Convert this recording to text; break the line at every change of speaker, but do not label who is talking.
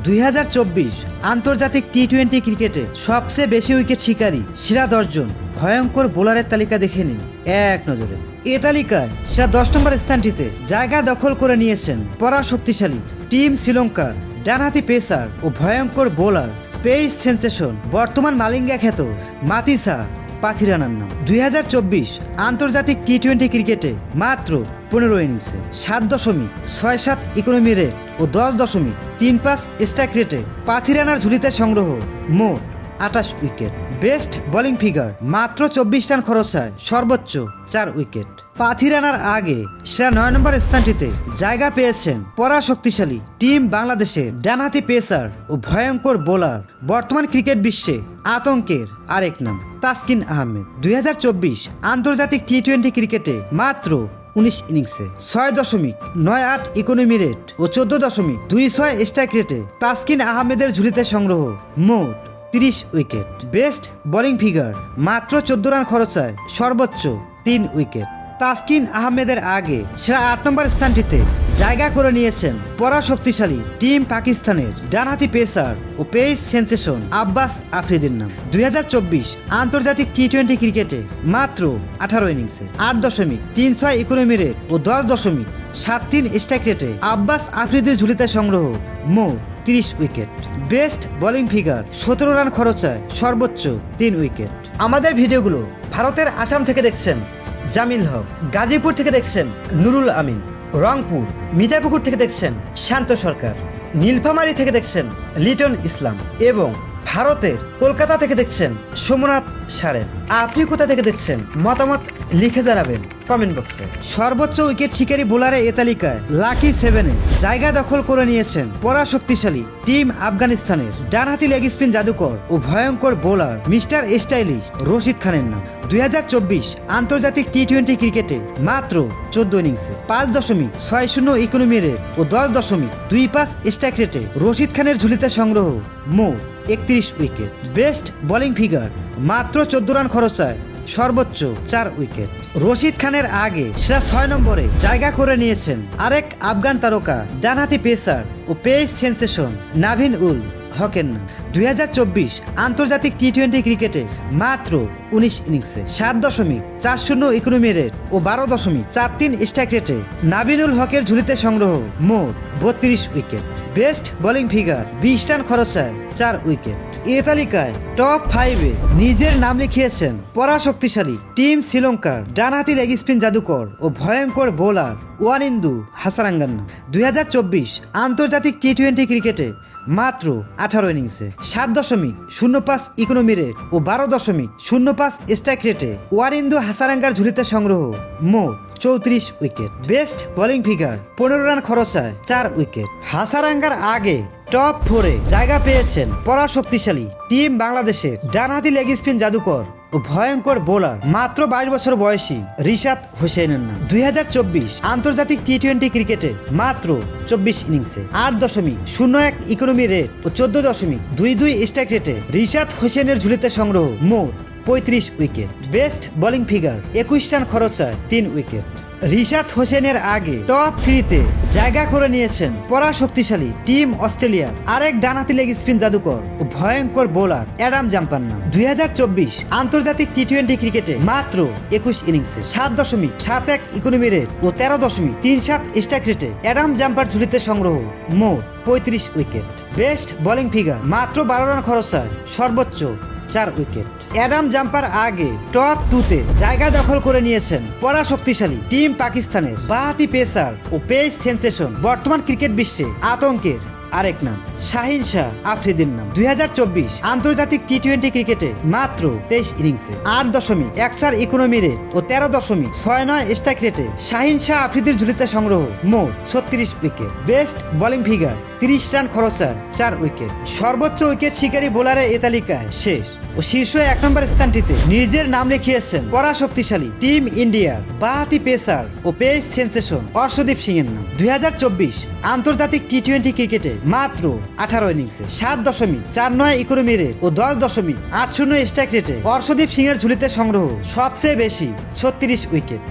2024 আন্তর্জাতিক টি-20 ক্রিকেটে সবচেয়ে বেশি উইকেট শিকারী সেরা 10 জন ভয়ঙ্কর বোলারের তালিকা দেখে নিন এক নজরে। এ তালিকায় সেরা 10 নম্বর স্থানটিতে জায়গা দখল করে নিয়েছেন পরাশক্তিশালী টিম শ্রীলঙ্কার ডানহাতি পেসার ও ভয়ঙ্কর বোলার পেস সেন্সেশন বর্তমান মালিঙ্গা খ্যাত মাতিসা পাথিরানার নাম। 2024 আন্তর্জাতিক টি-20 ক্রিকেটে মাত্র 15 ইনিংসে 7.67 ইকোনমি রেট ও 10.35 স্ট্রাইক রেটে পাথিরানার ঝুলিতে সংগ্রহ মোট 28 উইকেট। বেস্ট বোলিং ফিগার মাত্র 24 রান খরচায় সর্বোচ্চ 4 উইকেট। পাথিরানার আগে সেরা 9 নম্বর স্থানটিতে জায়গা পেয়েছেন পরাশক্তিশালী টিম বাংলাদেশের ডানহাতি পেসার ও ভয়ঙ্কর বোলার বর্তমান ক্রিকেট বিশ্বে আতঙ্কের আরেক নাম তাসকিন আহমেদ। 2024 আন্তর্জাতিক টি-20 ক্রিকেটে মাত্র 19 ইনিংসে 6.98 ইকোনমি রেট ও 14.26 স্ট্রাইক রেটে তাসকিন আহমেদের ঝুলিতে সংগ্রহ মোট 30 উইকেট। বেস্ট বোলিং ফিগার মাত্র 14 রান খরচায় সর্বোচ্চ 3 উইকেট। তাসকিন আহমেদের আগে সেরা 8 নম্বর স্থানটিতে জায়গা করে নিয়েছেন পরাশক্তিশালী টিম পাকিস্তানের ডানহাতি পেসার ও পেস সেন্সেশন আব্বাস আফ্রিদির নাম। 2024 আন্তর্জাতিক টি-20 ক্রিকেটে মাত্র 18 ইনিংসে 8.36 ইকোনমি রেট ও 10.73 স্ট্রাইক রেটে আব্বাস আফ্রিদির ঝুলিতে সংগ্রহ মোট 30 wicket. Best bowling figure 17 run খরচায় সর্বোচ্চ 3 উইকেট। আমাদের ভিডিওগুলো ভারতের আসাম থেকে দেখছেন জামিল হক, গাজীপুর থেকে দেখছেন নুরুল আমিন, রংপুর মিঠাপুকুর থেকে দেখছেন শান্ত সরকার, নীলফামারী থেকে দেখছেন লিটন ইসলাম এবং ভারতের কলকাতা থেকে দেখছেন সোমনাথ সারেন। আপনি কোথা থেকে দেখছেন মতামত লিখে জানাবেন কমেন্ট বক্সে। সর্বোচ্চ উইকেট শিকারী বোলারে এ তালিকায় লাকি 7-এ জায়গা দখল করে নিয়েছেন পরাশক্তিশালী টিম আফগানিস্তানের ডানহাতি লেগ স্পিন জাদুকর ও ভয়ঙ্কর বোলার মিস্টার স্টাইলিশ রশিদ খানের নাম। 2024 আন্তর্জাতিক টি-20 ক্রিকেটে মাত্র 14 ইনিংসে 5.60 ইকোনমি রেট ও 10.25 স্ট্রাইক রেটে রশিদ খানের ঝুলিতে সংগ্রহ মোট 31 উইকেট। বেস্ট বোলিং ফিগার মাত্র 14 রান খরচায় সর্বোচ্চ 4 উইকেট। রশিদ খানের আগে সেরা 6 নম্বরে জায়গা করে নিয়েছেন আরেক আফগান তারকা ডানহাতি পেসার ও পেস সেন্সেশন নাভিন উল হকের নাম। 2024 আন্তর্জাতিক টি-20 ক্রিকেটে মাত্র 19 ইনিংসে 7.40 ইকোনমি রেট ও 12.43 স্ট্রাইক রেটে নাভিনুল হকের ঝুলিতে সংগ্রহ মোট 32 wicket. Best bowling figure 20 run খরচায় 4 উইকেট। এ তালিকায় টপ 5-এ নিজের নাম লিখিয়েছেন পরাশক্তিশালী টিম শ্রীলঙ্কার ডানহাতি লেগ স্পিন জাদুকর ও ভয়ঙ্কর বোলার ওয়ানিন্দু হাসারাঙ্গার নাম। 2024 আন্তর্জাতিক টি-20 ক্রিকেটে মাত্র 18 ইনিংসে 7.05 ইকোনমি রেট ও 12.05 স্ট্রাইক রেটে ওয়ারিন্দু হাসারাঙ্গার ঝুলিতে সংগ্রহ মোট 34 wicket. Best bowling figure 15 run খরচায় 4 উইকেট। হাসারাঙ্গার আগে টপ 4-এ জায়গা পেয়েছেন পরাশক্তিশালী টিম বাংলাদেশের ডানহাতি লেগ স্পিন জাদুকর ও ভয়ঙ্কর বোলার মাত্র 22 বছর বয়সী রিশাদ হোসেনের নাম। 2024 আন্তর্জাতিক টি-20 ক্রিকেটে মাত্র 24 ইনিংসে 8.01 ইকোনমি রেট ও 14.22 স্ট্রাইক রেটে রিশাদ হোসেনের ঝুলিতে সংগ্রহ মোট 35 wicket. Best bowling figure 21 run খরচায় 3 উইকেট। রিশাদ হোসেনের আগে টপ 3-তে জায়গা করে নিয়েছেন পরাশক্তিশালী টিম অস্ট্রেলিয়ার আরেক ডানহাতি লেগ স্পিন জাদুকর ও ভয়ঙ্কর বোলার অ্যাডাম জাম্পার নাম। 2024 আন্তর্জাতিক টি-20 ক্রিকেটে মাত্র 21 ইনিংসে 7.71 ইকোনমি রেট ও 13.37 স্ট্রাইক রেটে অ্যাডাম জাম্পার ঝুলিতে সংগ্রহ মোট 35 উইকেট। বেস্ট বোলিং ফিগার মাত্র 12 রান খরচায় সর্বোচ্চ 4 উইকেট। অ্যাডাম জাম্পার আগে টপ 2-তে জায়গা দখল করে নিয়েছেন পরাশক্তিশালী টিম পাকিস্তানের বাঁহাতি পেসার ও পেস সেন্সেশন বর্তমান ক্রিকেট বিশ্বে আতঙ্কের আরেক নাম শাহিন শাহ আফ্রিদির নাম। 2024 আন্তর্জাতিক টি-20 ক্রিকেটে মাত্র 23 ইনিংসে 8.14 ইকোনমি রেট ও 13.69 স্ট্রাইক রেটে শাহিন শাহ আফ্রিদির ঝুলিতে সংগ্রহ মোট 36 wicket. Best bowling figure 30 run খরচায় 4 উইকেট। সর্বোচ্চ উইকেট শিকারী বোলারে এ তালিকায় শেষ ও শীর্ষ 1 নম্বর স্থানটিতে নিজের নাম লিখিয়েছেন পরাশক্তিশালী টিম ইন্ডিয়ার বাঁহাতি পেসার ও পেস সেন্সেশন অর্শদীপ সিং এর নাম। 2024 আন্তর্জাতিক টি-20 ক্রিকেটে মাত্র 18 ইনিংসে 7.49 ইকোনমি রেট ও 10.80 স্ট্রাইক রেটে অর্শদীপ সিং এর ঝুলিতে সংগ্রহ সবচেয়ে বেশি 36 উইকেট।